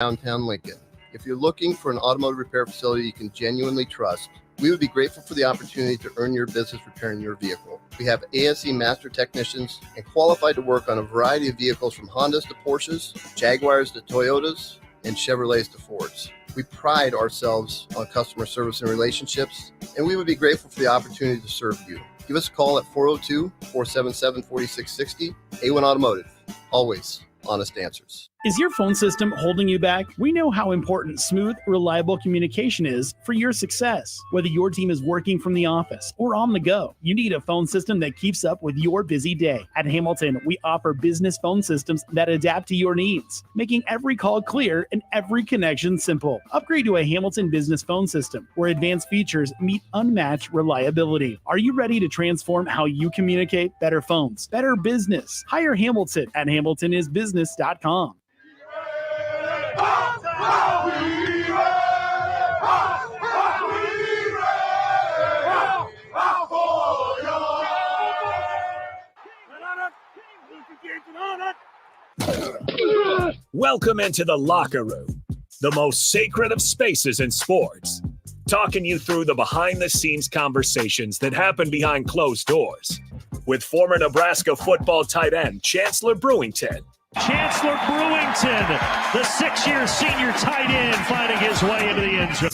downtown Lincoln. If you're looking for an automotive repair facility you can genuinely trust, we would be grateful for the opportunity to earn your business repairing your vehicle. We have ASE master technicians and qualified to work on a variety of vehicles from Hondas to Porsches, Jaguars to Toyotas, and Chevrolets to Fords. We pride ourselves on customer service and relationships, and we would be grateful for the opportunity to serve you. Give us a call at 402-477-4660. A1 Automotive, always honest answers. Is your phone system holding you back? We know how important smooth, reliable communication is for your success. Whether your team is working from the office or on the go, you need a phone system that keeps up with your busy day. At Hamilton, we offer business phone systems that adapt to your needs, making every call clear and every connection simple. Upgrade to a Hamilton business phone system where advanced features meet unmatched reliability. Are you ready to transform how you communicate? Better phones, better business. Hire Hamilton at hamiltonisbusiness.com. Welcome into the locker room, the most sacred of spaces in sports. Talking you through the behind-the-scenes conversations that happen behind closed doors. With former Nebraska football tight end Chancellor Brewington. Chancellor Brewington, the 6-year senior tight end, finding his way into the end zone.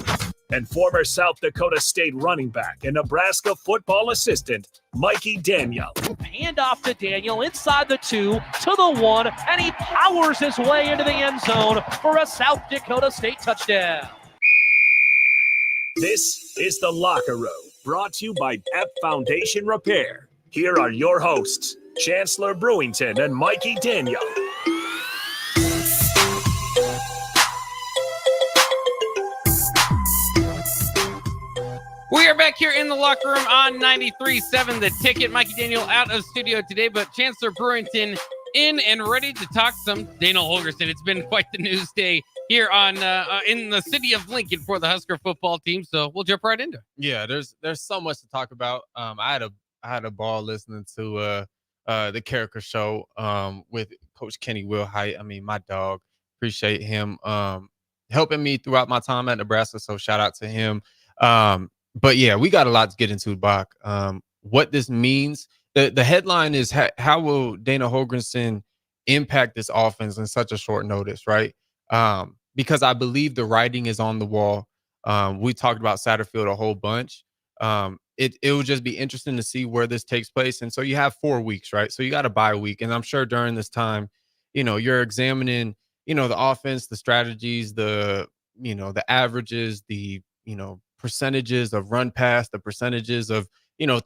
And former South Dakota State running back and Nebraska football assistant Mikey Daniel. Hand off to Daniel inside the 2 to the 1, and he powers his way into the end zone for a South Dakota State touchdown. This is The Locker Room, brought to you by App Foundation Repair. Here are your hosts, Chancellor Brewington and Mikey Daniel. We are back here in the locker room on 93.7 The Ticket. Mikey Daniel out of studio today, but Chancellor Brewington in and ready to talk some Daniel Holgorsen. It's been quite the news day here on in the city of Lincoln for the Husker football team, so we'll jump right into it. Yeah, there's so much to talk about. I had a ball listening to the Character Show with Coach Kenny Wilhite. I mean, my dog. Appreciate him helping me throughout my time at Nebraska, so shout out to him. But yeah, we got a lot to get into, Bach. What this means, the headline is how will Dana Holgorsen impact this offense in such a short notice, right? Because I believe the writing is on the wall. We talked about Satterfield a whole bunch. It will just be interesting to see where this takes place. And so you have 4 weeks, right? So you got a bye week. And I'm sure during this time, you're examining, the offense, the strategies, the averages, the, percentages of run pass, the percentages of,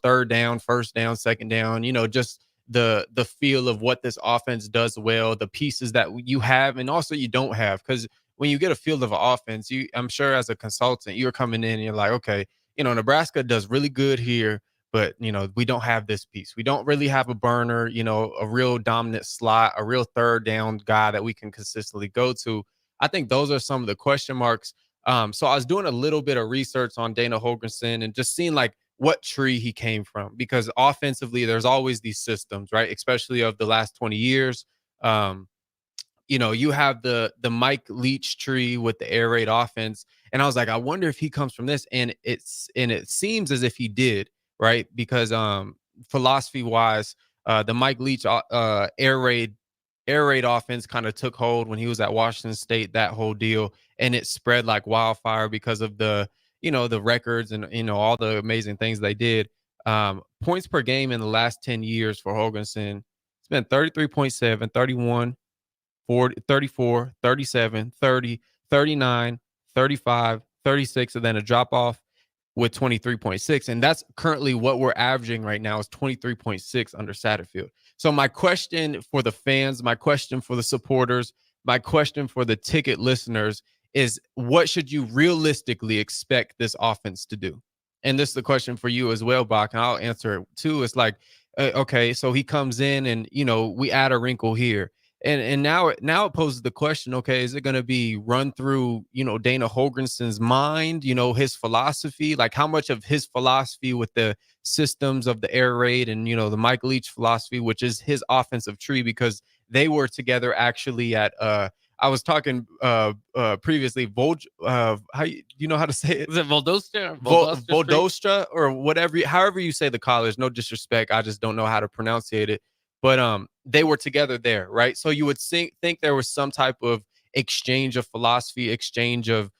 third down, first down, second down, just the feel of what this offense does well, the pieces that you have and also you don't have. Because when you get a feel of an offense, I'm sure as a consultant, you're coming in and you're like, okay, Nebraska does really good here, but, we don't have this piece. We don't really have a burner, a real dominant slot, a real third down guy that we can consistently go to. I think those are some of the question marks. So I was doing a little bit of research on Dana Holgorsen and just seeing like what tree he came from, because offensively there's always these systems, right? Especially of the last 20 years. You have the Mike Leach tree with the air raid offense. And I was like, I wonder if he comes from this. And it seems as if he did, right? Because philosophy wise, the Mike Leach air raid offense kind of took hold when he was at Washington State, that whole deal. And it spread like wildfire because of the records and, all the amazing things they did. Points per game in the last 10 years for Holgorsen, it's been 33.7, 31, 40, 34, 37, 30, 39, 35, 36, and then a drop off with 23.6. And that's currently what we're averaging right now is 23.6 under Satterfield. So my question for the fans, my question for the supporters, my question for the ticket listeners is, what should you realistically expect this offense to do? And this is the question for you as well, Bach, and I'll answer it too. It's like, okay, so he comes in and, we add a wrinkle here. And now it poses the question, okay, is it going to be run through, Dana Holgorsen's mind, his philosophy, like how much of his philosophy with the systems of the air raid and, the Mike Leach philosophy, which is his offensive tree, because they were together actually at I was talking previously. You know how to say it? Is it Voldostra? Voldostra or whatever, however you say the college. No disrespect, I just don't know how to pronounce it. But they were together there, right? So you would think there was some type of exchange of philosophy, exchange of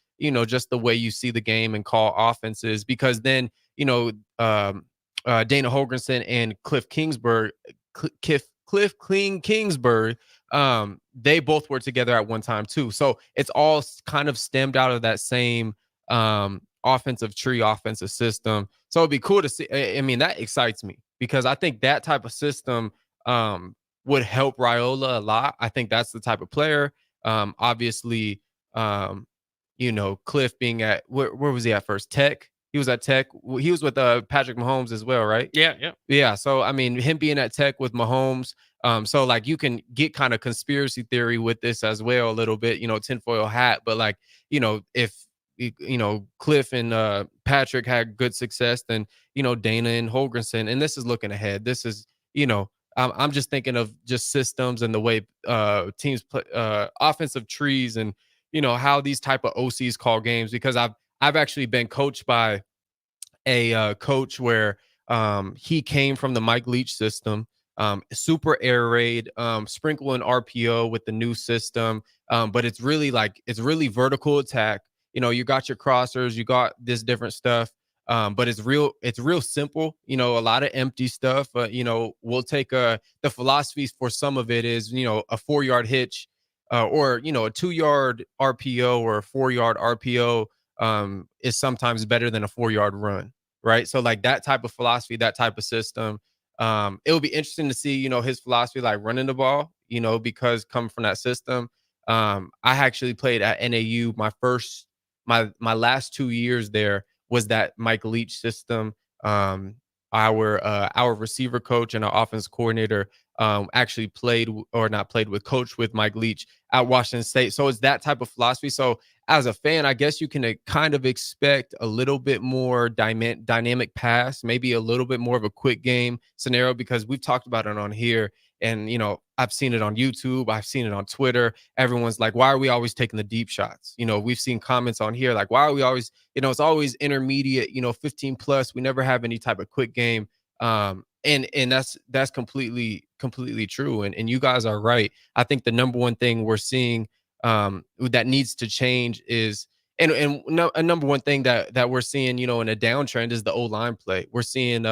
just the way you see the game and call offenses. Because then Dana Holgorsen and Cliff Kingsbury, they both were together at one time too. So it's all kind of stemmed out of that same offensive tree, offensive system. So it'd be cool to see. I mean, that excites me because I think that type of system would help Riola a lot. I think that's the type of player. Obviously, Cliff being at where was he at first? Tech. He was at Tech. He was with Patrick Mahomes as well, right? Yeah. So I mean, him being at Tech with Mahomes. So like you can get kind of conspiracy theory with this as well a little bit, tinfoil hat. But like, if Cliff and Patrick had good success, then Dana and Holgorsen, and this is looking ahead. This is I'm just thinking of just systems and the way teams play offensive trees and how these type of OCs call games, because I've actually been coached by a coach where he came from the Mike Leach system, super air raid, sprinkle in RPO with the new system, but it's really vertical attack. You got your crossers, you got this different stuff. But it's real simple, a lot of empty stuff. We'll take the philosophies for some of it is, a 4-yard hitch or, a 2-yard RPO or a 4-yard RPO is sometimes better than a 4-yard run. Right. So like that type of philosophy, that type of system, it will be interesting to see, his philosophy, like running the ball, because coming from that system. I actually played at NAU. My last 2 years there was that Mike Leach system. Our receiver coach and our offense coordinator actually coached with Mike Leach at Washington State. So it's that type of philosophy. So as a fan, I guess you can kind of expect a little bit more dynamic pass, maybe a little bit more of a quick game scenario, because we've talked about it on here. And, I've seen it on YouTube. I've seen it on Twitter. Everyone's like, why are we always taking the deep shots? We've seen comments on here like, why are we always, it's always intermediate, 15 plus. We never have any type of quick game. And that's completely true. And you guys are right. I think the number one thing we're seeing that needs to change is, and a number one thing that we're seeing, in a downtrend is the O-line play. We're seeing,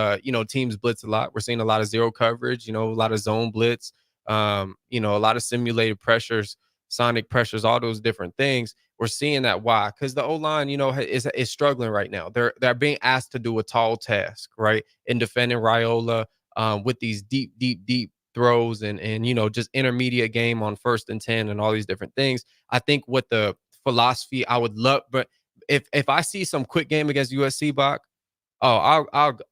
teams blitz a lot. We're seeing a lot of zero coverage, a lot of zone blitz, a lot of simulated pressures, sonic pressures, all those different things. We're seeing that. Why? Because the O-line, is struggling right now. They're being asked to do a tall task, right? In defending Riola with these deep throws and just intermediate game on 1st and 10 and all these different things. I think what the philosophy I would love, but if I see some quick game against USC, Bach, I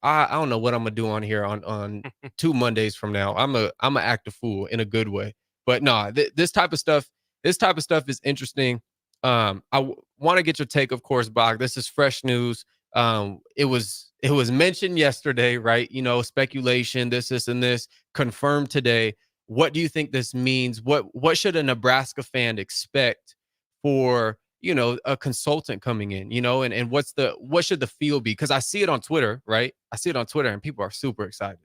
don't know what I'm gonna do on here on 2 Mondays from now. I'm a act a fool in a good way. But no, this type of stuff is interesting. I want to get your take, of course, Bach. This is fresh news. It was mentioned yesterday, right? Speculation, this and this, confirmed today. What do you think this means? What should a Nebraska fan expect for a consultant coming in, and what should the feel be? Because I see it on Twitter, right? I see it on Twitter and people are super excited.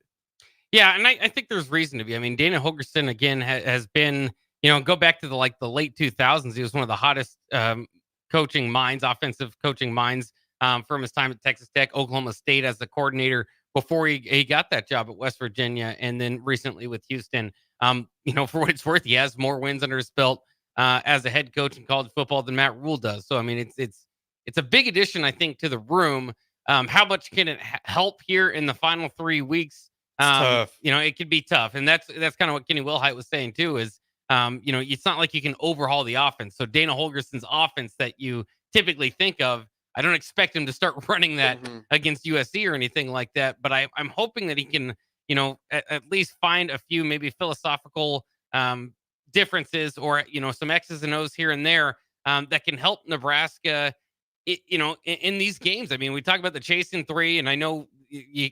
Yeah, and I think there's reason to be. I mean, Dana Holgorsen again has been, go back to the late 2000s. He was one of the hottest coaching minds, offensive coaching minds from his time at Texas Tech, Oklahoma State as the coordinator before he got that job at West Virginia, and then recently with Houston. For what it's worth, he has more wins under his belt as a head coach in college football than Matt Rule does. So I mean, it's a big addition, I think, to the room. How much can it help here in the final 3 weeks? Tough. It could be tough, and that's kind of what Kenny Wilhite was saying too. Is it's not like you can overhaul the offense. So Dana Holgorsen's offense that you typically think of, I don't expect him to start running that against USC or anything like that. But I'm hoping that he can, at least find a few maybe philosophical differences or some X's and O's here and there that can help Nebraska in these games. I mean, we talk about the chasing 3, and I know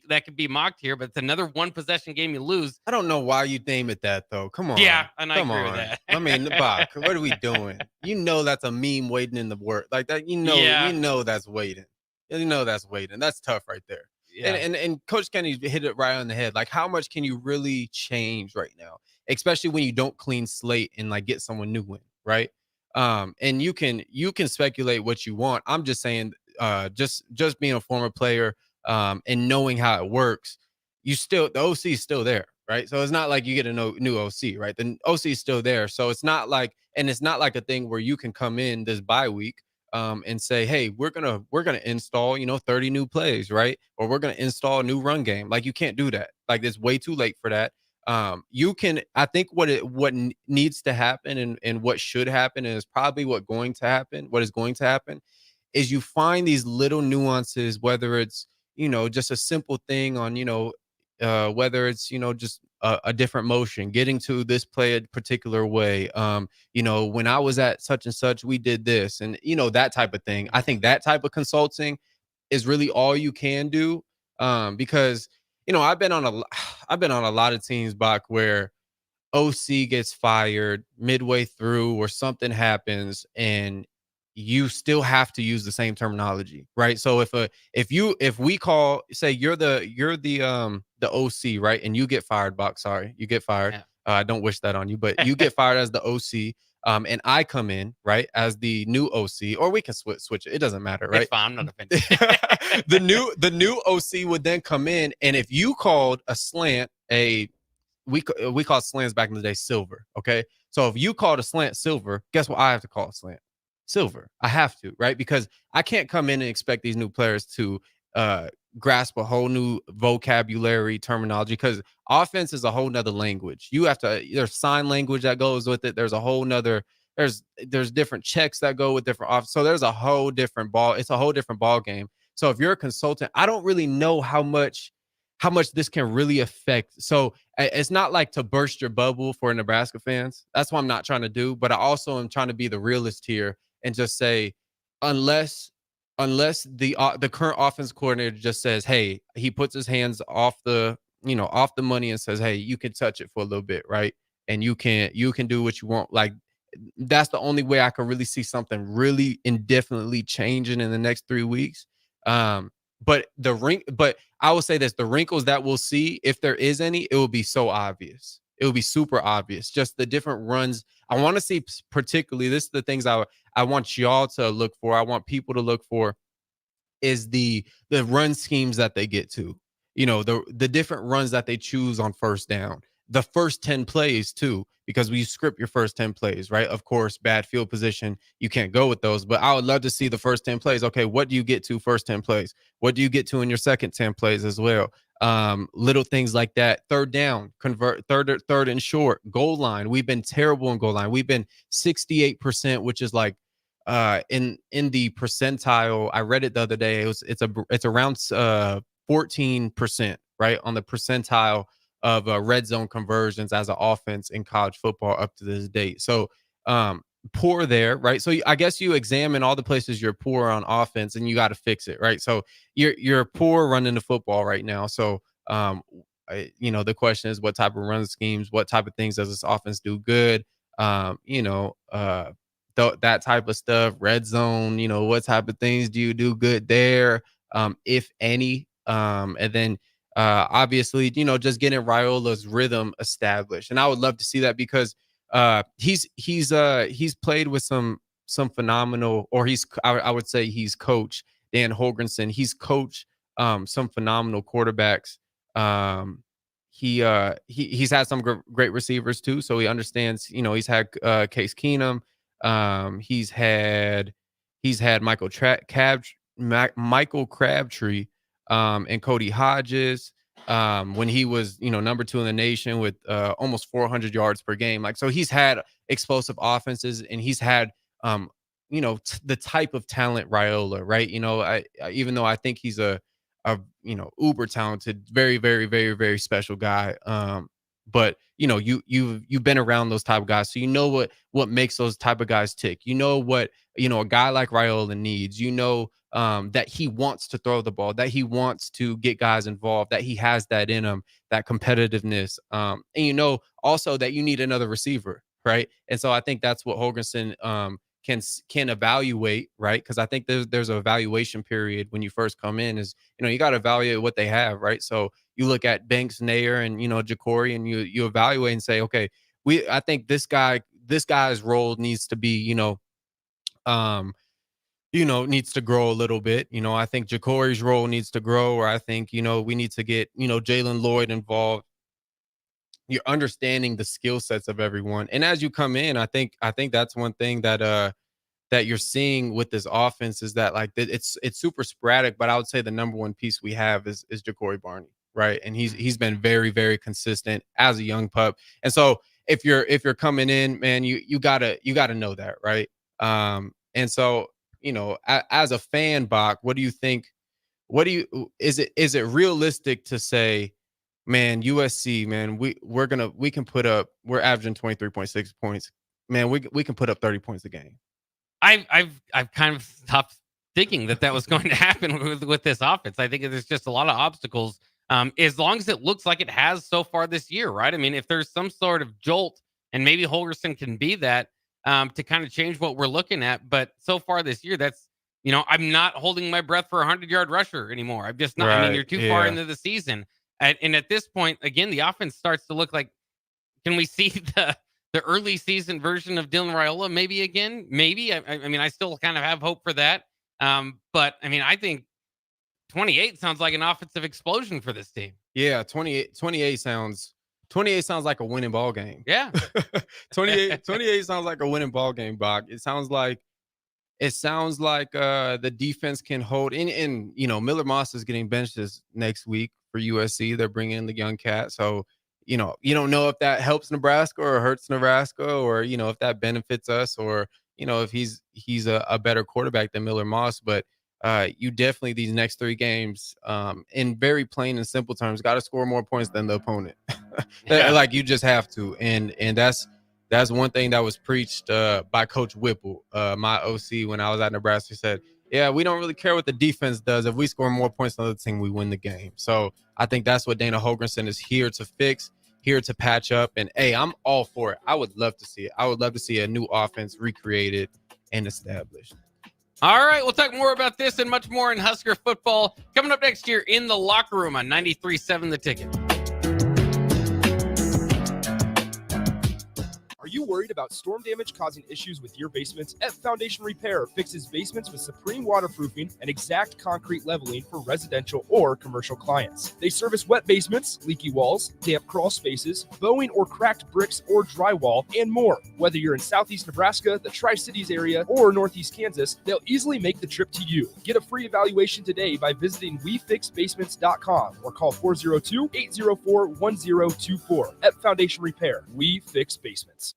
that could be mocked here, but it's another one possession game you lose. I don't know why you name it that though. Come on. Yeah, and I Come agree with on. that. I mean, Bach, what are we doing? You know that's a meme waiting in the work like that. You know that's waiting. You know that's waiting. That's tough right there. Yeah. And Coach Kenny hit it right on the head. Like, how much can you really change right now, especially when you don't clean slate and like get someone new in, right? And you can speculate what you want. I'm just saying, just being a former player, and knowing how it works, the OC is still there, right? So it's not like you get a new OC, right? The OC is still there. So it's not like a thing where you can come in this bye week and say, hey, we're gonna install 30 new plays, right? Or we're gonna install a new run game. Like, you can't do that. Like, it's way too late for that. You can, I think what needs to happen and what should happen, and is probably what is going to happen, is you find these little nuances, whether it's just a simple thing on whether it's just a different motion, getting to this play a particular way. When I was at such and such, we did this, and that type of thing. I think that type of consulting is really all you can do, because I've been on a lot of teams, Bach, where OC gets fired midway through or something happens, and you still have to use the same terminology, right? So if we call, say you're the OC, right, and you get fired, Bach, sorry, you get fired. Yeah. I don't wish that on you, but you get fired as the OC, and I come in, right, as the new OC, or we can switch it. It doesn't matter, right? It's fine. I'm not offended. The new OC would then come in, and if you called a slant we called slants back in the day silver, okay? So if you called a slant silver, guess what I have to call a slant? Silver. I have to, right? Because I can't come in and expect these new players to grasp a whole new vocabulary, terminology, because offense is a whole nother language. There's sign language that goes with it. There's a whole nother, there's different checks that go with different offense. So there's a whole different it's a whole different ball game. So if you're a consultant, I don't really know how much this can really affect. So it's not like to burst your bubble for Nebraska fans. That's what I'm not trying to do. But I also am trying to be the realist here and just say, unless the current offense coordinator just says, hey, he puts his hands off the money and says, hey, you can touch it for a little bit, right? And you can do what you want. Like, that's the only way I can really see something really indefinitely changing in the next 3 weeks. But I will say this, the wrinkles that we'll see, if there is any, it will be so obvious. It will be super obvious. Just the different runs. I want to see, particularly, this is the things I want y'all to look for. I want people to look for is the run schemes that they get to. The different runs that they choose on first down. The first 10 plays too, because we script your first 10 plays, right? Of course, bad field position, you can't go with those, but I would love to see the first 10 plays. Okay, what do you get to first 10 plays? What do you get to in your second 10 plays as well? Little things like that. Third down, convert third and short, goal line. We've been terrible in goal line. We've been 68%, which is like in the percentile. I read it the other day. It's around 14%, right, on the percentile of red zone conversions as an offense in college football up to this date. So poor there, right? So I guess you examine all the places you're poor on offense and you got to fix it, right? So you're poor running the football right now. So the question is, what type of run schemes, what type of things does this offense do good? That type of stuff, red zone, what type of things do you do good there, if any? And then obviously, just getting Riola's rhythm established. And I would love to see that because he's played with some phenomenal, or I would say he's coached Dan Holgorsen. He's coached some phenomenal quarterbacks. He's had some great receivers too, so he understands. He's had Case Keenum. He's had Michael Crabtree. And Cody Hodges, when he was, number 2 in the nation with almost 400 yards per game. Like, so he's had explosive offenses, and he's had, the type of talent Riola, right? Even though I think he's a uber talented, very, very, very, very special guy. But you've been around those type of guys, so what makes those type of guys tick. What a guy like riola needs, that he wants to throw the ball, that he wants to get guys involved, that he has that in him, that competitiveness. And also that you need another receiver, right? And so I think that's what Holgorsen can evaluate, right? Because I think there's an evaluation period when you first come in. Is you got to evaluate what they have, right? So you look at Banks, Nair, and Jacory, and you evaluate and say, okay, I think this guy's role needs to be needs to grow a little bit. I think Jacory's role needs to grow, or I think, we need to get, Jalen Lloyd involved. You're understanding the skill sets of everyone. And as you come in, I think that's one thing that you're seeing with this offense is that like it's super sporadic, but I would say the number one piece we have is Jacory Barney, right? And he's been very, very consistent as a young pup. And so if you're coming in, man, you gotta know that, right? And so, as a fan, Bach, what do you think? Is it realistic to say, man, USC, man, we're averaging 23.6 points. Man, we can put up 30 points a game. I've kind of stopped thinking that was going to happen with this offense. I think there's just a lot of obstacles. As long as it looks like it has so far this year, right? I mean, if there's some sort of jolt, and maybe Holgorsen can be that to kind of change what we're looking at. But so far this year, that's, I'm not holding my breath for a 100-yard rusher anymore. I'm just not. Right, I mean, you're too far into the season. And at this point, again, the offense starts to look like, can we see the early season version of Dylan Riola maybe again? Maybe. I mean, I still kind of have hope for that. But, I mean, I think 28 sounds like an offensive explosion for this team. Yeah, 28 sounds like a winning ball game. Yeah. 28 sounds like a winning ball game, Bach. It sounds like the defense can hold. And Miller Moss is getting benched this next week for USC. They're bringing in the young cat. So, you don't know if that helps Nebraska or hurts Nebraska, or, if that benefits us, or, if he's a better quarterback than Miller Moss. But you definitely, these next 3 games, in very plain and simple terms, got to score more points than the opponent. Yeah. Like, you just have to. And that's one thing that was preached by Coach Whipple, my OC, when I was at Nebraska. He said, yeah, we don't really care what the defense does. If we score more points than the other team, we win the game. So I think that's what Dana Holgorsen is here to fix, here to patch up. And, hey, I'm all for it. I would love to see it. I would love to see a new offense recreated and established. All right, we'll talk more about this and much more in Husker football coming up next year in the locker room on 93.7 The Ticket. Are you worried about storm damage causing issues with your basements? F Foundation Repair fixes basements with supreme waterproofing and exact concrete leveling for residential or commercial clients. They service wet basements, leaky walls, damp crawl spaces, bowing or cracked bricks or drywall, and more. Whether you're in Southeast Nebraska, the Tri-Cities area, or Northeast Kansas, they'll easily make the trip to you. Get a free evaluation today by visiting WeFixBasements.com or call 402-804-1024. F Foundation Repair. We fix basements.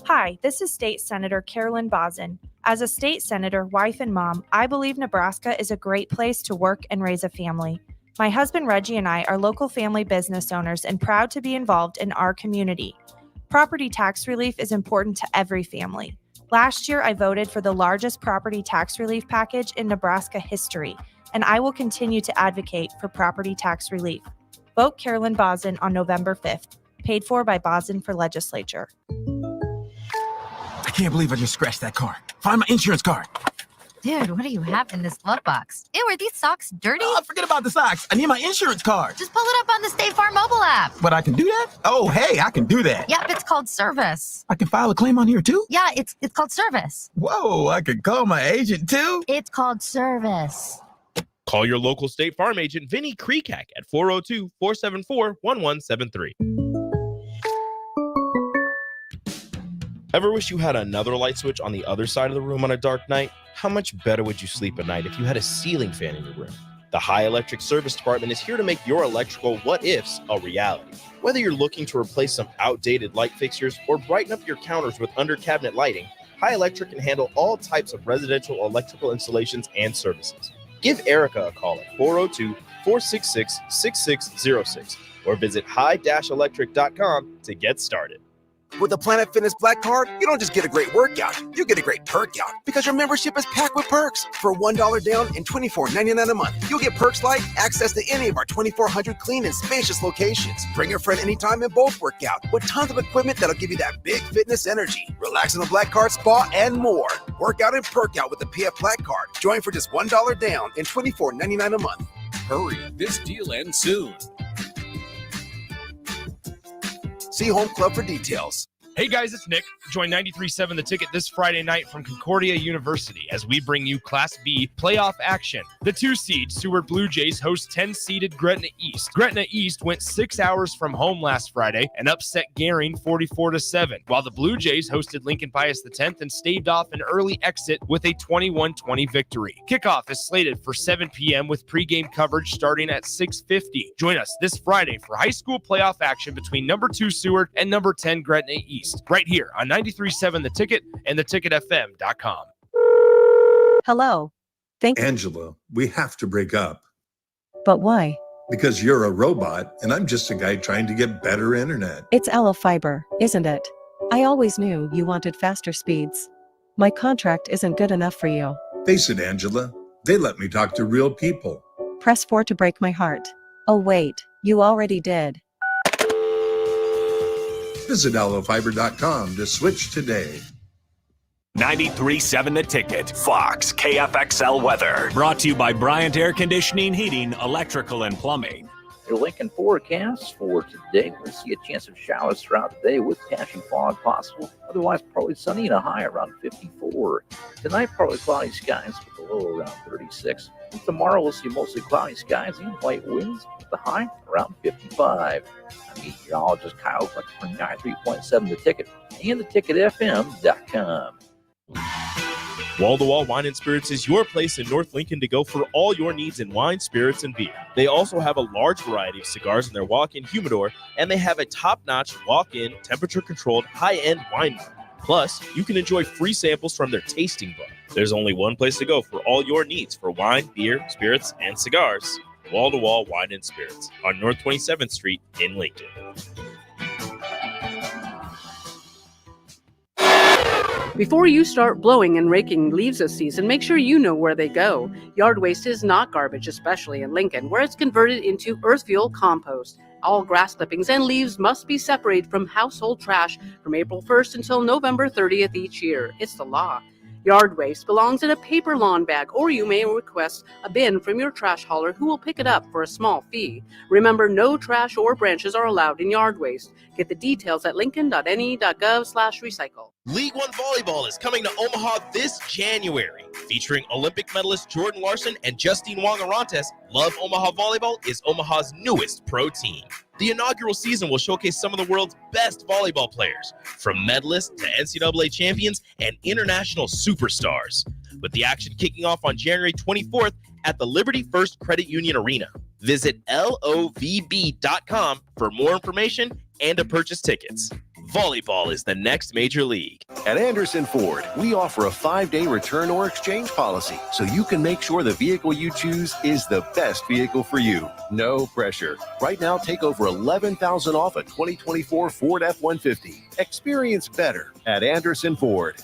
Hi, this is State Senator Carolyn Bozin. As a state senator, wife, and mom, I believe Nebraska is a great place to work and raise a family. My husband Reggie and I are local family business owners and proud to be involved in our community. Property tax relief is important to every family. Last year, I voted for the largest property tax relief package in Nebraska history, and I will continue to advocate for property tax relief. Vote Carolyn Bozin on November 5th. Paid for by Bozin for Legislature. I can't believe I just scratched that car. Find my insurance card. Dude, what do you have in this glove box? Ew, are these socks dirty? Oh, forget about the socks. I need my insurance card. Just pull it up on the State Farm mobile app. But I can do that? Oh, hey, I can do that. Yep, it's called service. I can file a claim on here too? Yeah, it's called service. Whoa, I can call my agent too? It's called service. Call your local State Farm agent, Vinny Kreekak, at 402-474-1173. Ever wish you had another light switch on the other side of the room on a dark night? How much better would you sleep at night if you had a ceiling fan in your room? The High Electric Service Department is here to make your electrical what-ifs a reality. Whether you're looking to replace some outdated light fixtures or brighten up your counters with under-cabinet lighting, High Electric can handle all types of residential electrical installations and services. Give Erica a call at 402-466-6606 or visit high-electric.com to get started. With the Planet Fitness Black Card, you don't just get a great workout, you get a great perk out because your membership is packed with perks. For $1 down and $24.99 a month, you'll get perks like access to any of our 2,400 clean and spacious locations. Bring your friend anytime and both work out with tons of equipment that'll give you that big fitness energy. Relax in the Black Card spa and more. Work out and perk out with the PF Black Card. Join for just $1 down and $24.99 a month. Hurry. This deal ends soon. See Home Club for details. Hey guys, it's Nick. Join 93.7 The Ticket this Friday night from Concordia University as we bring you Class B playoff action. The 2-seed Seward Blue Jays host 10-seeded Gretna East. Gretna East went 6 hours from home last Friday and upset Gering 44-7, while the Blue Jays hosted Lincoln Pius X and staved off an early exit with a 21-20 victory. Kickoff is slated for 7 p.m. with pregame coverage starting at 6:50. Join us this Friday for high school playoff action between number 2 Seward and number 10 Gretna East. Right here on 93.7 The Ticket and theticketfm.com. Hello. Angela, we have to break up. But why? Because you're a robot and I'm just a guy trying to get better internet. It's Ella Fiber, isn't it? I always knew you wanted faster speeds. My contract isn't good enough for you. Face it, Angela. They let me talk to real people. Press 4 to break my heart. Oh wait, you already did. Visit allofiber.com to switch today. 93.7 The Ticket, Fox, KFXL weather. Brought to you by Bryant Air Conditioning, Heating, Electrical, and Plumbing. Your Lincoln forecast for today. We'll see a chance of showers throughout the day with patchy fog possible. Otherwise, partly sunny and a high around 54. Tonight, partly cloudy skies with a low around 36. And tomorrow, we'll see mostly cloudy skies and light winds with the high around 55. I'm meteorologist Kyle Fleck from 93.7 The Ticket and theticketfm.com. Wall-to-Wall Wine and Spirits is your place in North Lincoln to go for all your needs in wine, spirits, and beer. They also have a large variety of cigars in their walk-in humidor, and they have a top-notch walk-in, temperature-controlled, high-end wine room. Plus, you can enjoy free samples from their tasting book. There's only one place to go for all your needs for wine, beer, spirits, and cigars. Wall-to-Wall Wine and Spirits on North 27th Street in Lincoln. Before you start blowing and raking leaves this season, make sure you know where they go. Yard waste is not garbage, especially in Lincoln, where it's converted into earth fuel compost. All grass clippings and leaves must be separated from household trash from April 1st until November 30th each year. It's the law. Yard waste belongs in a paper lawn bag, or you may request a bin from your trash hauler who will pick it up for a small fee. Remember, no trash or branches are allowed in yard waste. Get the details at lincoln.ne.gov/recycle. League One Volleyball is coming to Omaha this January. Featuring Olympic medalist Jordan Larson and Justine Wong-Arantes, Love Omaha Volleyball is Omaha's newest pro team. The inaugural season will showcase some of the world's best volleyball players, from medalists to NCAA champions and international superstars, with the action kicking off on January 24th at the Liberty First Credit Union Arena. Visit LOVB.com for more information and to purchase tickets. Volleyball is the next major league. At Anderson Ford, we offer a 5-day return or exchange policy so you can make sure the vehicle you choose is the best vehicle for you. No pressure. Right now, take over $11,000 off a 2024 Ford F-150. Experience better at Anderson Ford.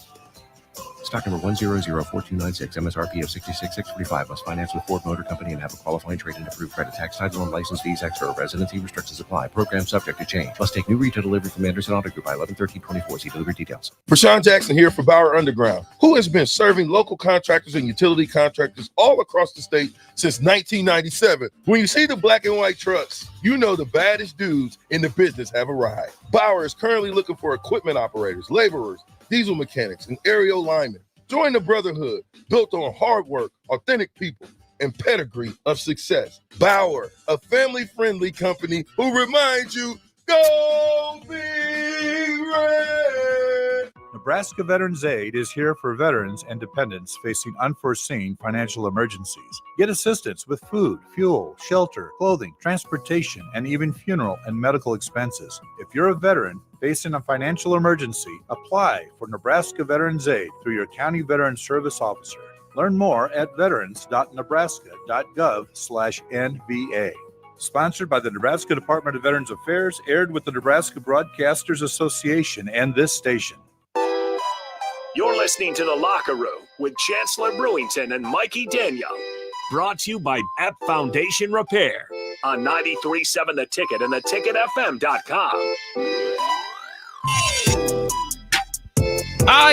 Stock number 1004296, MSRP of $66,645. Must finance with Ford Motor Company and have a qualifying trade and approved credit. Tax, title, and license fees extra. Residency restrictions apply. Program subject to change. Must take new retail delivery from Anderson Auto Group by 11/13/24. See delivery details. Rashawn Jackson here for Bauer Underground, who has been serving local contractors and utility contractors all across the state since 1997. When you see the black and white trucks, you know the baddest dudes in the business have arrived. Bauer is currently looking for equipment operators, laborers, diesel mechanics, and aerial linemen. Join the brotherhood built on hard work, authentic people, and pedigree of success. Bauer, a family-friendly company who reminds you, go Big Red! Nebraska Veterans Aid is here for veterans and dependents facing unforeseen financial emergencies. Get assistance with food, fuel, shelter, clothing, transportation, and even funeral and medical expenses. If you're a veteran facing a financial emergency, apply for Nebraska Veterans Aid through your county veteran service officer. Learn more at veterans.nebraska.gov/NVA. Sponsored by the Nebraska Department of Veterans Affairs, aired with the Nebraska Broadcasters Association and this station. You're listening to The Locker Room with Chancellor Brewington and Mikey Daniel. Brought to you by App Foundation Repair on 93.7 The Ticket and theticketfm.com.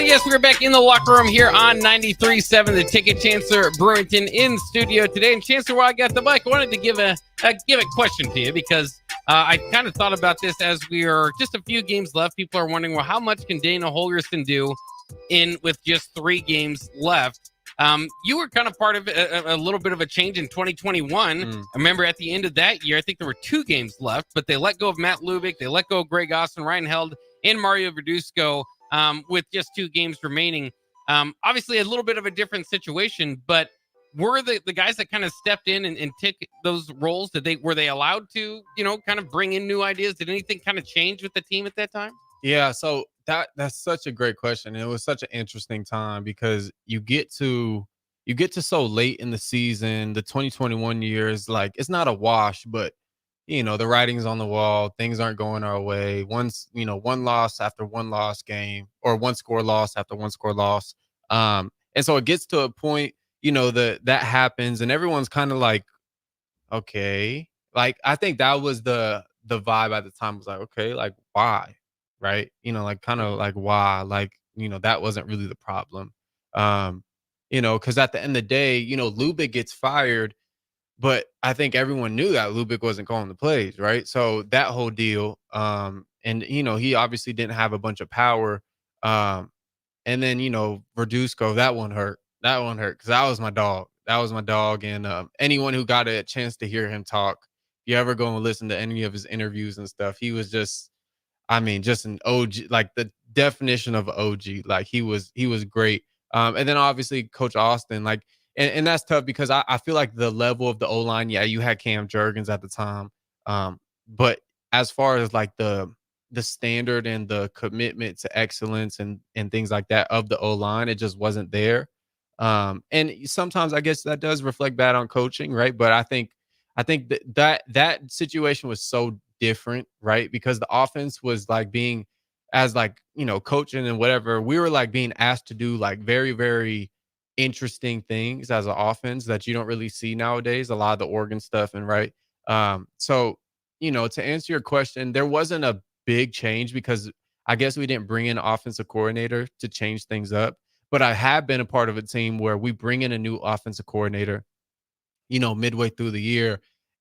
Yes, we're back in the locker room here on 93.7 The Ticket. Chancellor Brewington in studio today. And Chancellor, while I got the mic, I wanted to give a question to you because I kind of thought about this as we are just a few games left. People are wondering, well, how much can Dana Holgorsen do with just 3 games left? You were kind of part of a little bit of a change in 2021. I remember at the end of that year, I think there were 2 games left, but they let go of Matt Lubick, they let go of Greg Austin, Ryan Held, and Mario Verduzco with just 2 games remaining. Obviously, a little bit of a different situation, but were the guys that kind of stepped in and took those roles, were they allowed to, kind of bring in new ideas? Did anything kind of change with the team at that time? Yeah, so that's such a great question. It was such an interesting time because you get to so late in the season. The 2021 year is like, it's not a wash, but the writing's on the wall. Things aren't going our way. One loss after one loss game, or one score loss after one score loss. And so it gets to a point, that happens and everyone's kind of like, okay, like, I think that was the vibe at the time, was like, okay, like, why? Right. Like, kind of like, why? Like, that wasn't really the problem. Because at the end of the day, Lubick gets fired, but I think everyone knew that Lubick wasn't calling the plays, right? So that whole deal, and he obviously didn't have a bunch of power. And then, Verduzco, that one hurt because that was my dog. And anyone who got a chance to hear him talk, if you ever go and listen to any of his interviews and stuff, he was just an OG, like the definition of OG. Like he was great. And then obviously Coach Austin, like, and that's tough because I feel like the level of the O-line, yeah, you had Cam Jurgens at the time. But as far as like the standard and the commitment to excellence and things like that of the O-line, it just wasn't there. And sometimes I guess that does reflect bad on coaching, right? But I think that situation was so different, right? Because the offense was like being, as like, coaching and whatever, we were like being asked to do like very, very interesting things as an offense that you don't really see nowadays, a lot of the Oregon stuff. And right. So, to answer your question, there wasn't a big change because I guess we didn't bring in an offensive coordinator to change things up. But I have been a part of a team where we bring in a new offensive coordinator, midway through the year.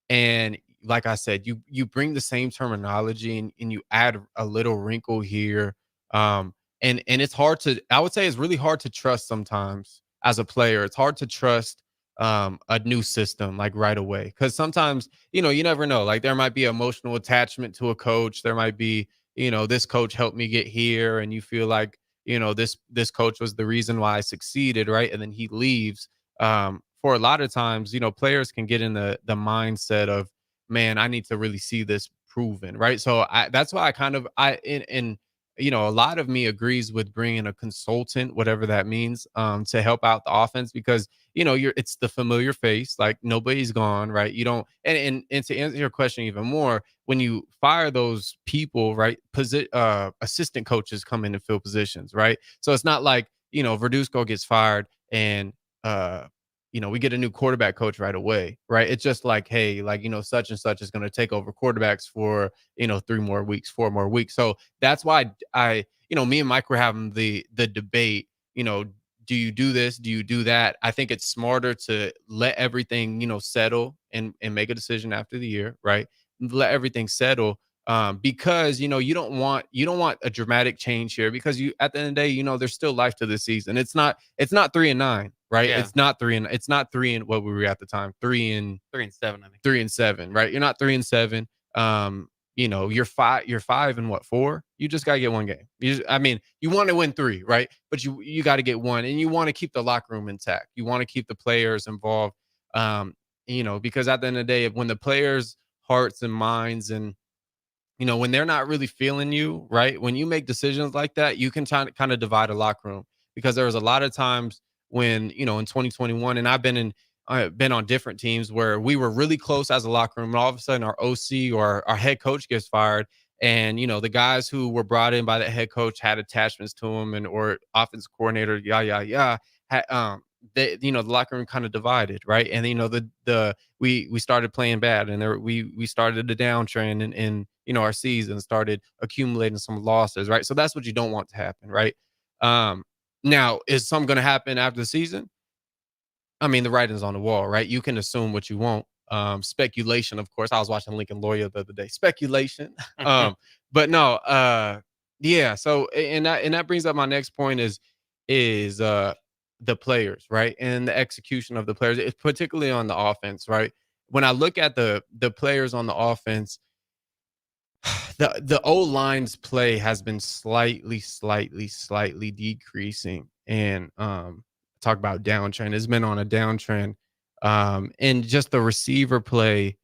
And like I said, you bring the same terminology and you add a little wrinkle here. And it's hard to, I would say it's really hard to trust sometimes as a player. It's hard to trust a new system like right away. Because sometimes, you never know. Like there might be emotional attachment to a coach. There might be, this coach helped me get here. And you feel like, this coach was the reason why I succeeded, right? And then he leaves. For a lot of times, players can get in the mindset of, man, I need to really see this proven, right? So that's why a lot of me agrees with bringing a consultant, whatever that means, to help out the offense because, it's the familiar face, like nobody's gone, right? You don't, and to answer your question even more, when you fire those people, right, assistant coaches come in and fill positions, right? So it's not like, Verduzco gets fired and, we get a new quarterback coach right away, right? It's just like, hey, like, such and such is going to take over quarterbacks for, 3 more weeks, 4 more weeks. So that's why me and Mike were having the debate, do you do this? Do you do that? I think it's smarter to let everything, settle and make a decision after the year, right? Let everything settle. Because, you don't want a dramatic change here because at the end of the day, there's still life to this season. It's not 3-9. Right. Yeah. It's not 3 and what were we at the time? 3 and 7, I think. 3 and 7, right? You're not 3 and 7. You're 5 and what, 4? You just gotta get one game. You want to win 3, right? But you got to get one, and you want to keep the locker room intact. You want to keep the players involved. Because at the end of the day, when the players' hearts and minds and when they're not really feeling you, right? When you make decisions like that, you can kind of divide a locker room because there was a lot of times when, in 2021, and I've been been on different teams where we were really close as a locker room, and all of a sudden our OC or our head coach gets fired, and the guys who were brought in by the head coach had attachments to him, and or offense coordinator, the locker room kind of divided, right? And we started playing bad, and we started a downtrend, and our season started accumulating some losses, right? So that's what you don't want to happen, right? Now, is something going to happen after the season? I mean, the writing's on the wall, right? You can assume what you want. Speculation, of course. I was watching Lincoln Lawyer the other day. Speculation. But no, yeah. So, and that brings up my next point is the players, right? And the execution of the players, it's particularly on the offense, right? When I look at the players on the offense, the O-line's play has been slightly decreasing. And talk about downtrend. It's been on a downtrend. And just the receiver play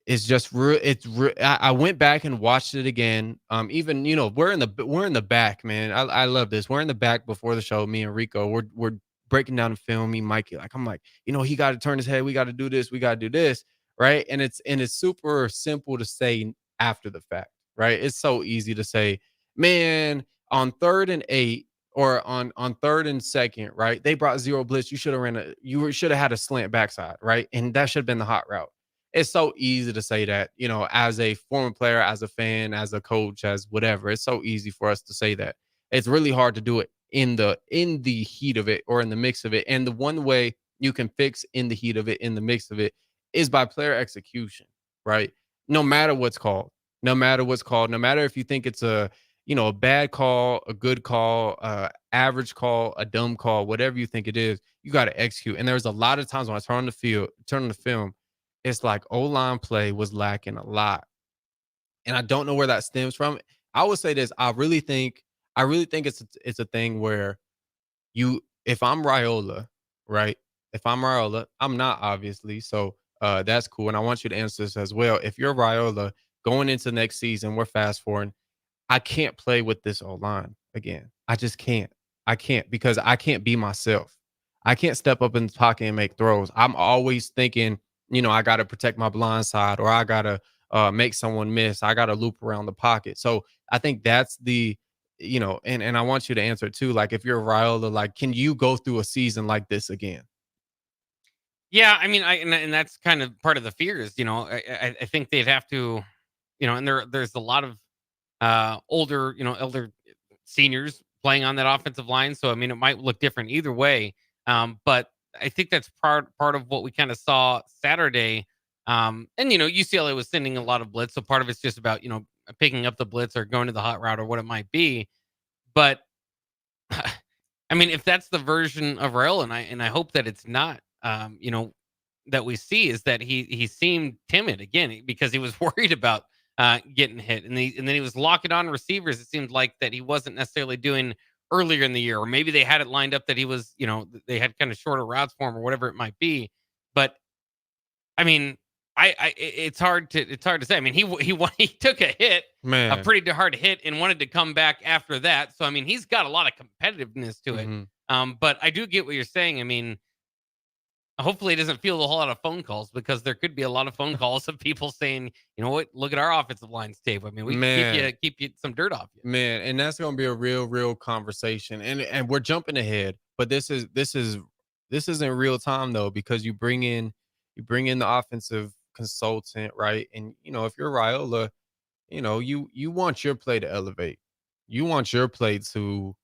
is just I went back and watched it again. Even we're in the back, man. I love this. We're in the back before the show. Me and Rico, we're breaking down the film. Me, Mikey, I'm like, he got to turn his head. We got to do this. We got to do this, right? And it's super simple to say after the fact, right? It's so easy to say, man, on 3rd and 8 or on 3rd and 2nd, right? They brought zero blitz. You should have had a slant backside, right? And that should have been the hot route. It's so easy to say that, as a former player, as a fan, as a coach, as whatever. It's so easy for us to say that. It's really hard to do it in the heat of it or in the mix of it. And the one way you can fix in the heat of it, in the mix of it, is by player execution, right? No matter what's called, no matter if you think it's a bad call, a good call, average call, a dumb call, whatever you think it is, you got to execute. And there's a lot of times when I turn on the film, it's like O-line play was lacking a lot. And I don't know where that stems from. I would say this. I really think it's a thing where if I'm Riola, right? If I'm Riola, I'm not, obviously. So that's cool. And I want you to answer this as well. If you're Riola going into next season, we're fast forwarding. I can't play with this O-line again. I just can't. I can't, because I can't be myself. I can't step up in the pocket and make throws. I'm always thinking, I got to protect my blind side, or I got to make someone miss. I got to loop around the pocket. So I think that's and I want you to answer too. Like, if you're Riola, like, can you go through a season like this again? Yeah, I mean, and that's kind of part of the fears. I think they'd have to, and there's a lot of older seniors playing on that offensive line. So, I mean, it might look different either way. But I think that's part of what we kind of saw Saturday. And, UCLA was sending a lot of blitz. So part of it's just about, picking up the blitz or going to the hot route or what it might be. But I mean, if that's the version of Rail, and I hope that it's not, that we see, is that he seemed timid again because he was worried about getting hit, and then he was locking on receivers. It seemed like that he wasn't necessarily doing earlier in the year, or maybe they had it lined up that he was, they had kind of shorter routes for him or whatever it might be. But I mean, it's hard to say. I mean, he took a hit, Man. a pretty hard hit, and wanted to come back after that. So I mean, he's got a lot of competitiveness to it. But I do get what you're saying. I mean, hopefully it doesn't feel a whole lot of phone calls, because there could be a lot of phone calls of people saying, you know what, look at our offensive line's tape. I mean, we can keep you some dirt off you. Man, and that's going to be a real conversation. And we're jumping ahead, but this isn't real time though, because you bring in the offensive consultant, right? And if you're Riola, you want your play to elevate. You want your play to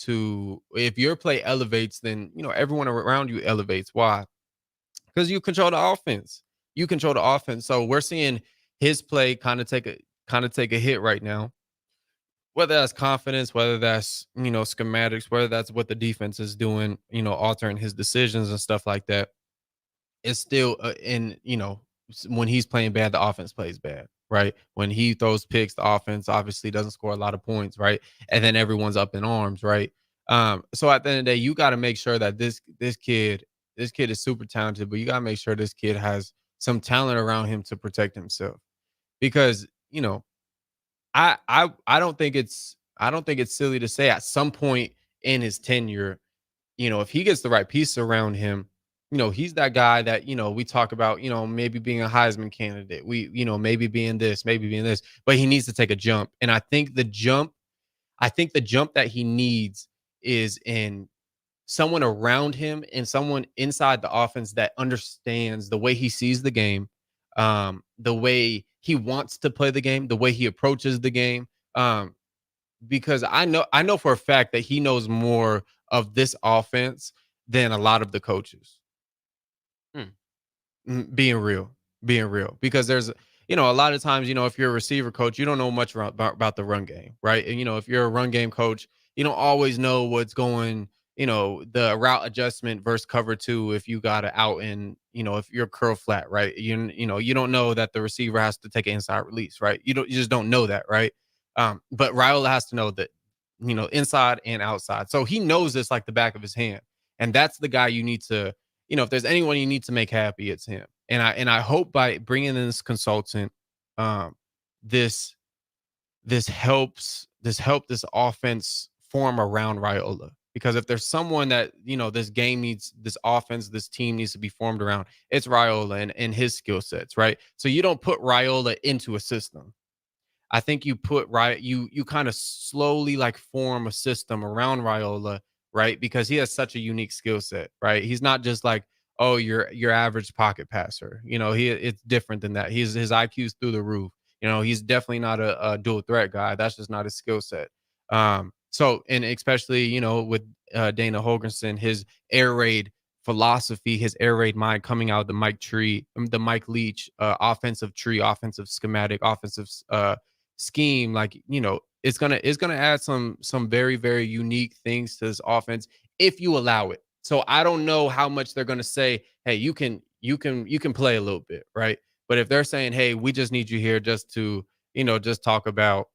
if your play elevates, then everyone around you elevates. Why? Because you control the offense. So we're seeing his play kind of take a hit right now. Whether that's confidence, whether that's schematics, whether that's what the defense is doing, altering his decisions and stuff like that. It's still when he's playing bad, the offense plays bad, right? When he throws picks, the offense obviously doesn't score a lot of points, right? And then everyone's up in arms, right? So at the end of the day, you got to make sure that this kid is super talented, but you got to make sure this kid has some talent around him to protect himself, because I don't think it's silly to say at some point in his tenure, if he gets the right piece around him, he's that guy that, we talk about, maybe being a Heisman candidate. Maybe being this, but he needs to take a jump. And I think the jump that he needs is in someone around him and someone inside the offense that understands the way he sees the game, the way he wants to play the game, the way he approaches the game. Because I know for a fact that he knows more of this offense than a lot of the coaches. Being real, because there's, a lot of times, if you're a receiver coach, you don't know much about the run game, right? And, if you're a run game coach, you don't always know what's going, the route adjustment versus cover 2, if you got to out in, if you're curl flat, right? You don't know that the receiver has to take an inside release, right? You just don't know that, right? But riola has to know that, inside and outside. So he knows this like the back of his hand. And that's the guy you need to, if there's anyone you need to make happy, it's him. And I hope by bringing in this consultant, this helps this offense form around Riola. Because if there's someone that, this game needs, this offense, this team needs to be formed around, it's Riola and his skill sets, right? So you don't put Riola into a system. I think you put you kind of slowly like form a system around Riola, right? Because he has such a unique skill set, right? He's not just like, oh, your average pocket passer. It's different than that. His IQ's through the roof. He's definitely not a dual threat guy. That's just not his skill set. So, and especially, with Dana Holgorsen, his air raid philosophy, his air raid mind coming out of the Mike Leach offensive tree, offensive schematic, offensive scheme, like, it's gonna add some very, very unique things to this offense if you allow it. So I don't know how much they're gonna say, hey, you can play a little bit, right? But if they're saying, hey, we just need you here just to, just talk about,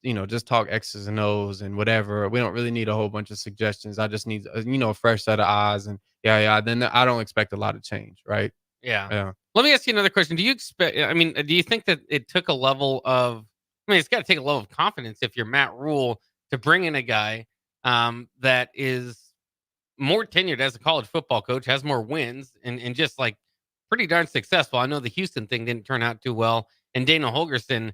just talk X's and O's and whatever. We don't really need a whole bunch of suggestions. I just need, a fresh set of eyes, and then I don't expect a lot of change, right? Yeah. Let me ask you another question. Do you think that it took a level of, it's got to take a level of confidence if you're Matt Rule to bring in a guy that is more tenured as a college football coach, has more wins, and just like pretty darn successful. I know the Houston thing didn't turn out too well. And Dana Holgorsen,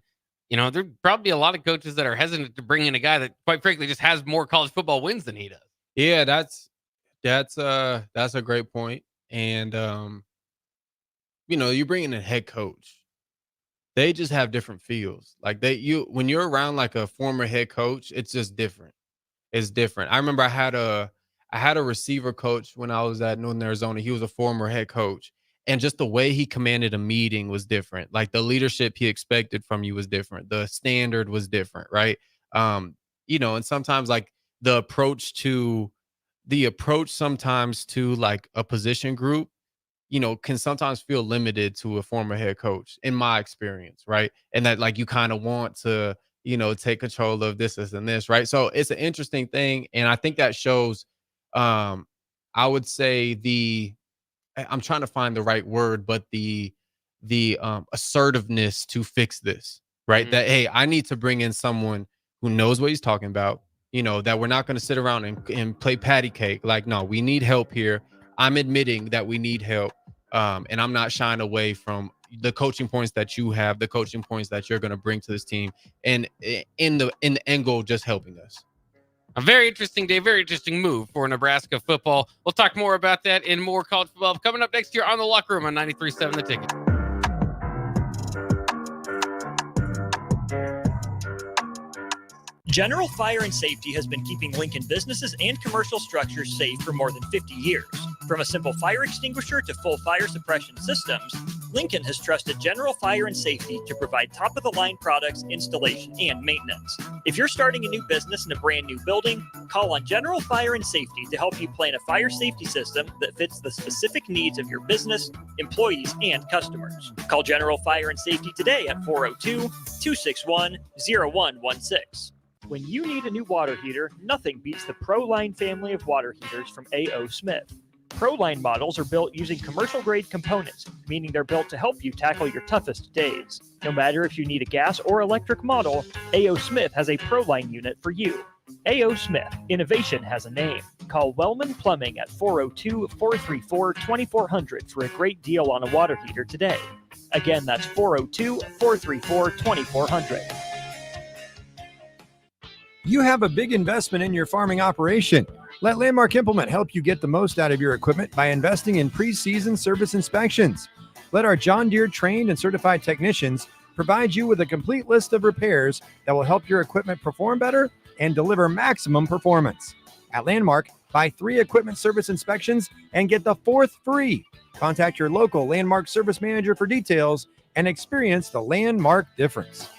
there'd probably a lot of coaches that are hesitant to bring in a guy that, quite frankly, just has more college football wins than he does. Yeah, that's a great point. And you bring in a head coach, they just have different feels. Like when you're around like a former head coach, it's just different. It's different. I remember I had a receiver coach when I was at Northern Arizona. He was a former head coach. And just the way he commanded a meeting was different. Like the leadership he expected from you was different. The standard was different, right? And sometimes like the approach sometimes to like a position group, can sometimes feel limited to a former head coach, in my experience, right? And that like you kind of want to, take control of this and this, right? So it's an interesting thing. And I think that shows, I would say I'm trying to find the right word, but the assertiveness to fix this, right? Mm-hmm. That, hey, I need to bring in someone who knows what he's talking about, that we're not going to sit around and play patty cake. Like, no, we need help here. I'm admitting that we need help. And I'm not shying away from the coaching points that you have, the coaching points that you're going to bring to this team, and in the end goal, just helping us. A very interesting day, very interesting move for Nebraska football. We'll talk more about that in more college football coming up next year on The Locker Room on 93.7 The Ticket. General Fire and Safety has been keeping Lincoln businesses and commercial structures safe for more than 50 years. From a simple fire extinguisher to full fire suppression systems, Lincoln has trusted General Fire and Safety to provide top-of-the-line products, installation, and maintenance. If you're starting a new business in a brand new building, call on General Fire and Safety to help you plan a fire safety system that fits the specific needs of your business, employees, and customers. Call General Fire and Safety today at 402-261-0116. When you need a new water heater, nothing beats the ProLine family of water heaters from A.O. Smith. ProLine models are built using commercial-grade components, meaning they're built to help you tackle your toughest days. No matter if you need a gas or electric model, A.O. Smith has a ProLine unit for you. A.O. Smith, innovation has a name. Call Wellman Plumbing at 402-434-2400 for a great deal on a water heater today. Again, that's 402-434-2400. You have a big investment in your farming operation. Let Landmark Implement help you get the most out of your equipment by investing in pre-season service inspections. Let our John Deere trained and certified technicians provide you with a complete list of repairs that will help your equipment perform better and deliver maximum performance. At Landmark, buy 3 equipment service inspections and get the 4th free. Contact your local Landmark service manager for details and experience the Landmark difference.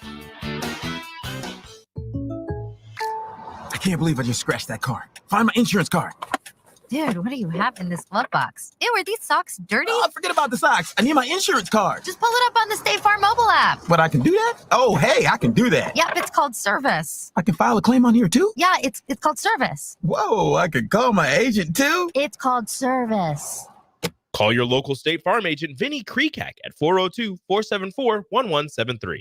I can't believe I just scratched that card. Find my insurance card. Dude, what do you have in this glove box? Ew, are these socks dirty? Oh, forget about the socks. I need my insurance card. Just pull it up on the State Farm mobile app. But I can do that? Oh, hey, I can do that. Yep, it's called service. I can file a claim on here too? Yeah, it's called service. Whoa, I can call my agent too? It's called service. Call your local State Farm agent, Vinny Kreekak, at 402-474-1173.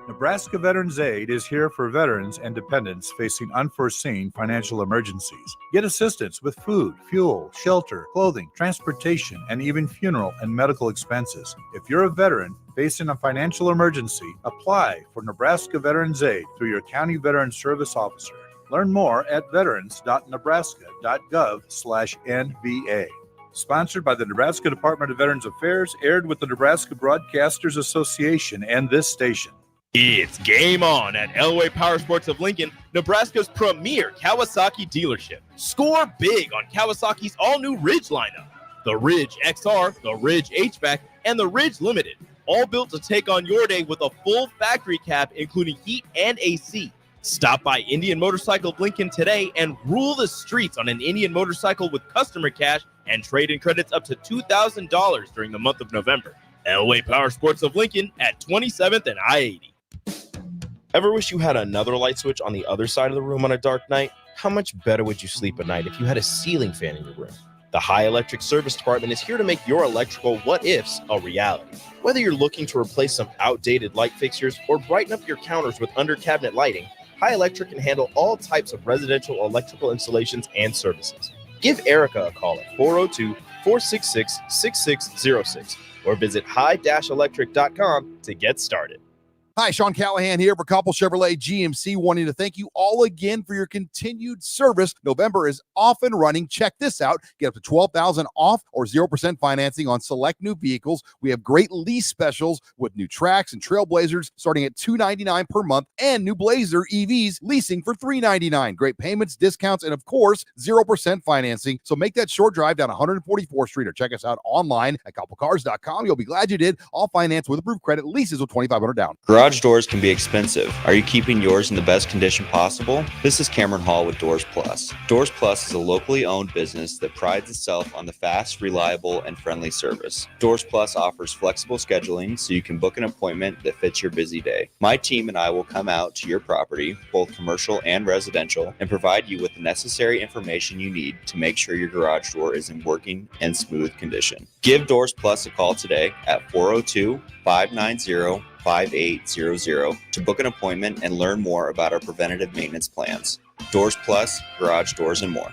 Nebraska Veterans Aid is here for veterans and dependents facing unforeseen financial emergencies. Get assistance with food, fuel, shelter, clothing, transportation, and even funeral and medical expenses. If you're a veteran facing a financial emergency, apply for Nebraska Veterans Aid through your county veteran service officer. Learn more at veterans.nebraska.gov/NVA. Sponsored by the Nebraska Department of Veterans Affairs, aired with the Nebraska Broadcasters Association and this station. It's game on at Elway Power Sports of Lincoln, Nebraska's premier Kawasaki dealership. Score big on Kawasaki's all-new Ridge lineup. The Ridge XR, the Ridge HVAC, and the Ridge Limited, all built to take on your day with a full factory cab, including heat and AC. Stop by Indian Motorcycle of Lincoln today and rule the streets on an Indian motorcycle with customer cash and trade-in credits up to $2,000 during the month of November. Elway Power Sports of Lincoln at 27th and I-80. Ever wish you had another light switch on the other side of the room on a dark night? How much better would you sleep at night if you had a ceiling fan in your room? The High Electric Service Department is here to make your electrical what-ifs a reality. Whether you're looking to replace some outdated light fixtures or brighten up your counters with under-cabinet lighting, High Electric can handle all types of residential electrical installations and services. Give Erica a call at 402-466-6606 or visit high-electric.com to get started. Hi, Sean Callahan here for Koppel Chevrolet GMC, wanting to thank you all again for your continued service. November is off and running. Check this out. Get up to $12,000 off or 0% financing on select new vehicles. We have great lease specials with new Trax and Trailblazers starting at $299 per month and new Blazer EVs leasing for $399. Great payments, discounts, and of course, 0% financing. So make that short drive down 144th Street or check us out online at koppelcars.com. You'll be glad you did. All finance with approved credit, leases with $2,500 down. Garage doors can be expensive. Are you keeping yours in the best condition possible? This is Cameron Hall with Doors Plus. Doors Plus is a locally owned business that prides itself on the fast, reliable, and friendly service. Doors Plus offers flexible scheduling so you can book an appointment that fits your busy day. My team and I will come out to your property, both commercial and residential, and provide you with the necessary information you need to make sure your garage door is in working and smooth condition. Give Doors Plus a call today at 402-590-5800 to book an appointment and learn more about our preventative maintenance plans. Doors Plus, garage doors, and more.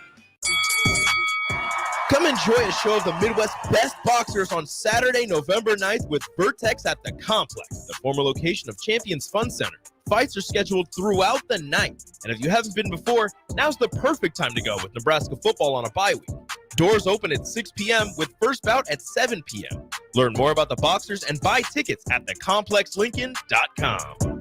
Come enjoy a show of the Midwest's best boxers on Saturday, November 9th with Vertex at the Complex, the former location of Champions Fun Center. Fights are scheduled throughout the night, and if you haven't been before, now's the perfect time to go with Nebraska football on a bye week. Doors open at 6 p.m. with first bout at 7 p.m. Learn more about the boxers and buy tickets at thecomplexlincoln.com.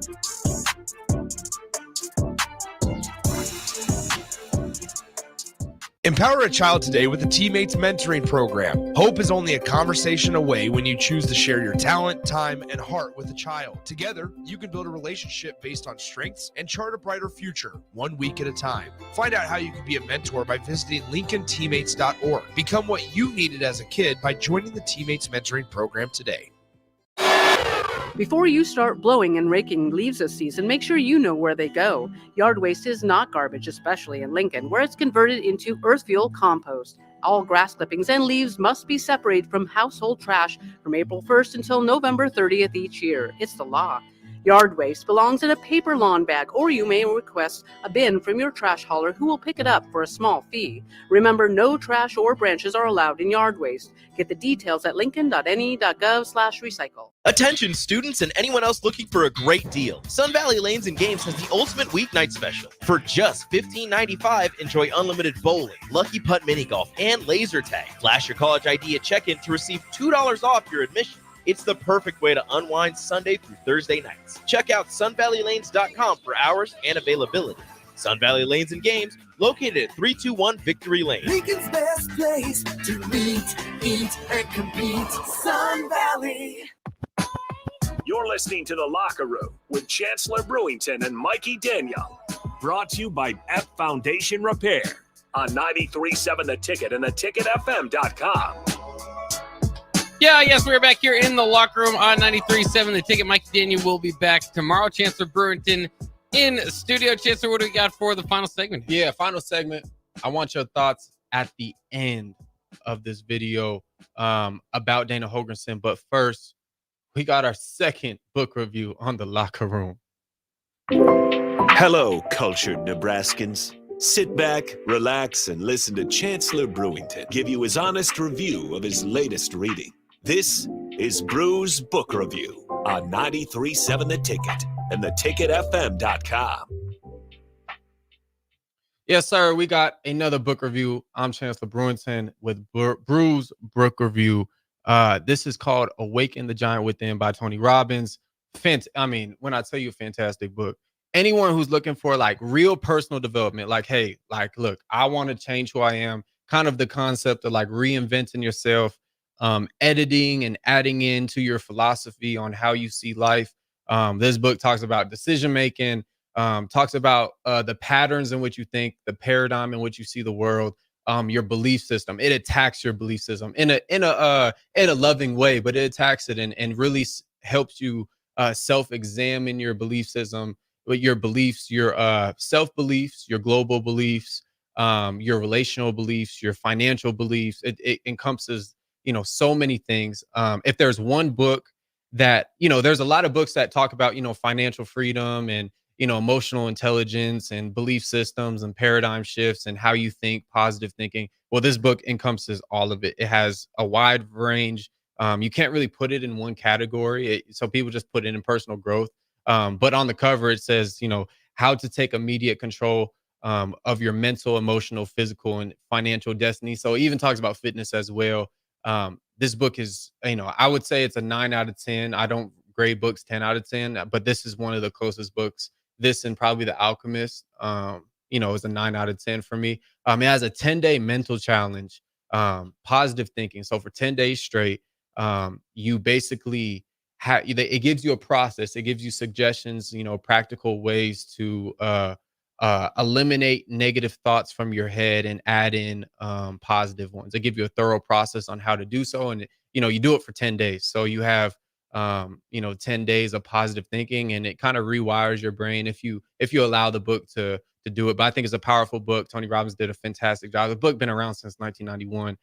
Empower a child today with the Teammates Mentoring Program. Hope is only a conversation away when you choose to share your talent, time, and heart with a child. Together, you can build a relationship based on strengths and chart a brighter future, 1 week at a time. Find out how you can be a mentor by visiting LincolnTeammates.org. Become what you needed as a kid by joining the Teammates Mentoring Program today. Before you start blowing and raking leaves this season, make sure you know where they go. Yard waste is not garbage, especially in Lincoln, where it's converted into earth fuel compost. All grass clippings and leaves must be separated from household trash from April 1st until November 30th each year. It's the law. Yard waste belongs in a paper lawn bag, or you may request a bin from your trash hauler who will pick it up for a small fee. Remember, no trash or branches are allowed in yard waste. Get the details at lincoln.ne.gov/recycle. Attention students and anyone else looking for a great deal. Sun Valley Lanes and Games has the ultimate weeknight special. For just $15.95, enjoy unlimited bowling, lucky putt mini golf, and laser tag. Flash your college ID at check-in to receive $2 off your admission. It's the perfect way to unwind Sunday through Thursday nights. Check out sunvalleylanes.com for hours and availability. Sun Valley Lanes and Games, located at 321 Victory Lane. Lincoln's best place to meet, eat, and compete. Sun Valley. You're listening to The Locker Room with Chancellor Brewington and Mikey Daniel. Brought to you by F Foundation Repair on 93.7 The Ticket and theticketfm.com. Yes, we're back here in the locker room on 93.7 The Ticket. Mikey Daniel will be back tomorrow. Chancellor Brewington in studio. Chancellor, what do we got for the final segment? Yeah, final segment. I want your thoughts at the end of this video about Dana Holgorsen. But first, we got our second book review on the locker room. Hello, cultured Nebraskans. Sit back, relax, and listen to Chancellor Brewington give you his honest review of his latest reading. This is Brew's Book Review on 93.7 The Ticket and theticketfm.com. Yes, sir. We got another book review. I'm Chancellor Brewington with Brew's Book Review. This is called Awaken the Giant Within by Tony Robbins. When I tell you fantastic book, anyone who's looking for like real personal development, like, hey, like, look, I want to change who I am, kind of the concept of like reinventing yourself, editing and adding into your philosophy on how you see life. This book talks about decision making, talks about the patterns in which you think, the paradigm in which you see the world, your belief system. It attacks your belief system in a loving way, but it attacks it and really helps you self-examine your belief system, your beliefs, your self-beliefs, your global beliefs, your relational beliefs, your financial beliefs. It encompasses, so many things. If there's one book that, there's a lot of books that talk about, financial freedom and, emotional intelligence and belief systems and paradigm shifts and how you think, positive thinking. Well, this book encompasses all of it. It has a wide range. You can't really put it in one category. So people just put it in personal growth. But on the cover, it says, how to take immediate control of your mental, emotional, physical, and financial destiny. So it even talks about fitness as well. This book is, I would say it's a 9 out of 10. I don't grade books 10 out of 10, but this is one of the closest books. This and probably The Alchemist, is a 9 out of 10 for me. It has a 10-day mental challenge, positive thinking. So for 10 days straight, you basically it gives you a process. It gives you suggestions, practical ways to eliminate negative thoughts from your head and add in positive ones. They give you a thorough process on how to do so. And, you do it for 10 days. So you have, 10 days of positive thinking, and it kind of rewires your brain if you allow the book to do it. But I think it's a powerful book. Tony Robbins did a fantastic job. The book been around since 1991.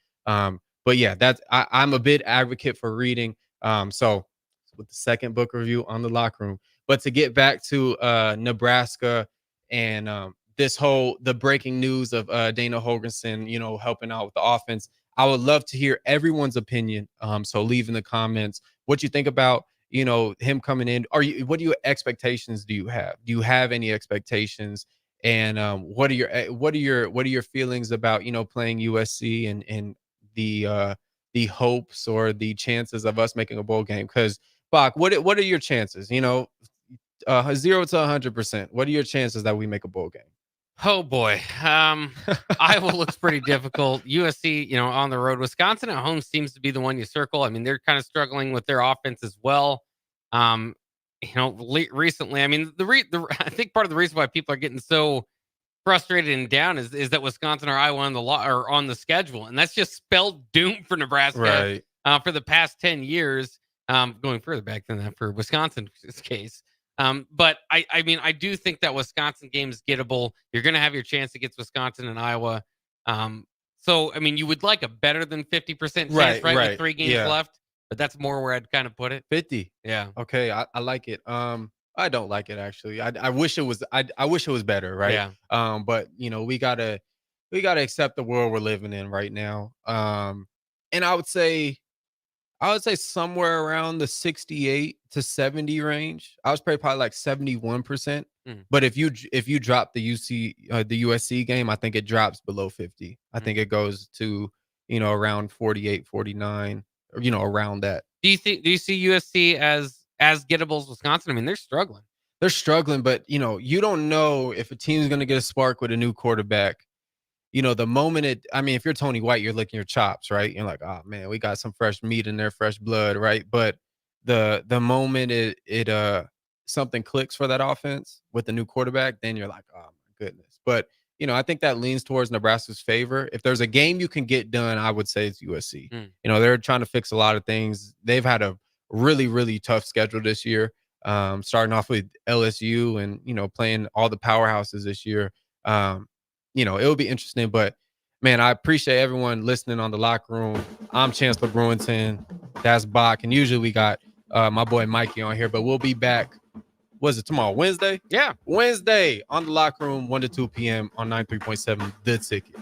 But yeah, I'm a big advocate for reading. So with the second book review on the locker room. But to get back to Nebraska and the breaking news of Dana Holgorsen, helping out with the offense, I would love to hear everyone's opinion. So leave in the comments what you think about, him coming in. What expectations do you have? Do you have any expectations? And what are your feelings about, playing USC and the hopes or the chances of us making a bowl game? Because Bach, what are your chances? 0 to 100%. What are your chances that we make a bowl game? Oh boy. Iowa looks pretty difficult. USC, on the road. Wisconsin at home seems to be the one you circle. I mean, they're kind of struggling with their offense as well. Recently, I mean, I think part of the reason why people are getting so frustrated and down is that Wisconsin or Iowa are on the schedule, and that's just spelled doom for Nebraska for the past 10 years. Going further back than that for Wisconsin's case. But I do think that Wisconsin game is gettable. You're going to have your chance against Wisconsin and Iowa. So, you would like a better than 50% chance, right? With 3 games left, but that's more where I'd kind of put it. 50. Yeah. Okay. I like it. I don't like it actually. I wish it was. I wish it was better, right? Yeah. But we gotta accept the world we're living in right now. And I would say somewhere around the 68 to 70 range. I was probably like 71%. But if you drop the USC game, I think it drops below 50. I think it goes to around 48, 49, or around that. Do you see USC as gettable as Wisconsin? I mean, they're struggling. They're struggling, but you don't know if a team's going to get a spark with a new quarterback. The moment if you're Tony White, you're licking your chops, right? You're like, oh man, we got some fresh meat in there, fresh blood, right? But the moment it something clicks for that offense with the new quarterback, then you're like, oh my goodness. But I think that leans towards Nebraska's favor. If there's a game you can get done, I would say it's USC. They're trying to fix a lot of things. They've had a really, really tough schedule this year. Starting off with LSU and playing all the powerhouses this year. It'll be interesting, but man, I appreciate everyone listening on the locker room. I'm Chancellor Brewington. That's Bach. And usually we got my boy Mikey on here, but we'll be back. Was it tomorrow? Wednesday? Yeah. Wednesday on the locker room, 1 to 2 p.m. on 93.7 The Ticket.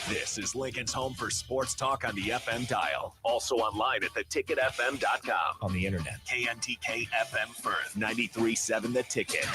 This is Lincoln's home for sports talk on the FM dial. Also online at theticketfm.com. On the internet, KNTK FM Firth, 93.7 The Ticket.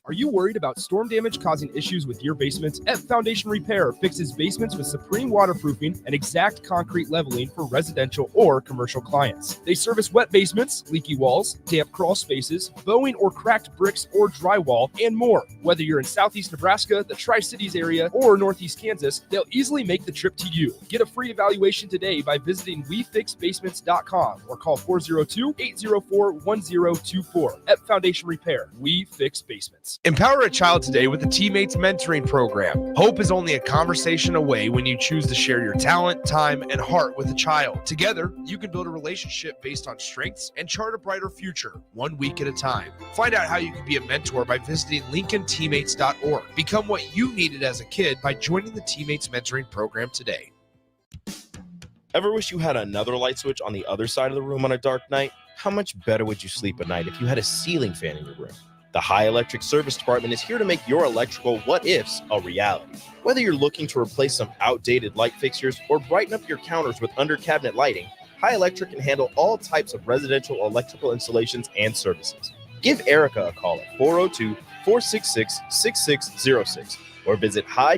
Are you worried about storm damage causing issues with your basement? F Foundation Repair fixes basements with supreme waterproofing and exact concrete leveling for residential or commercial clients. They service wet basements, leaky walls, damp crawl spaces, bowing or cracked bricks or drywall, and more. Whether you're in Southeast Nebraska, the Tri-Cities area, or Northeast Kansas, they'll easily make the trip to you. Get a free evaluation today by visiting WeFixBasements.com or call 402-804-1024. F Foundation Repair. We fix basements. Empower a child today with the Teammates Mentoring Program. Hope is only a conversation away when you choose to share your talent, time, and heart with a child. Together, you can build a relationship based on strengths and chart a brighter future, 1 week at a time. Find out how you can be a mentor by visiting LincolnTeammates.org. Become what you needed as a kid by joining the Teammates Mentoring Program today. Ever wish you had another light switch on the other side of the room on a dark night? How much better would you sleep at night if you had a ceiling fan in your room? The High Electric Service Department is here to make your electrical what-ifs a reality. Whether you're looking to replace some outdated light fixtures or brighten up your counters with under-cabinet lighting, High Electric can handle all types of residential electrical installations and services. Give Erica a call at 402-466-6606 or visit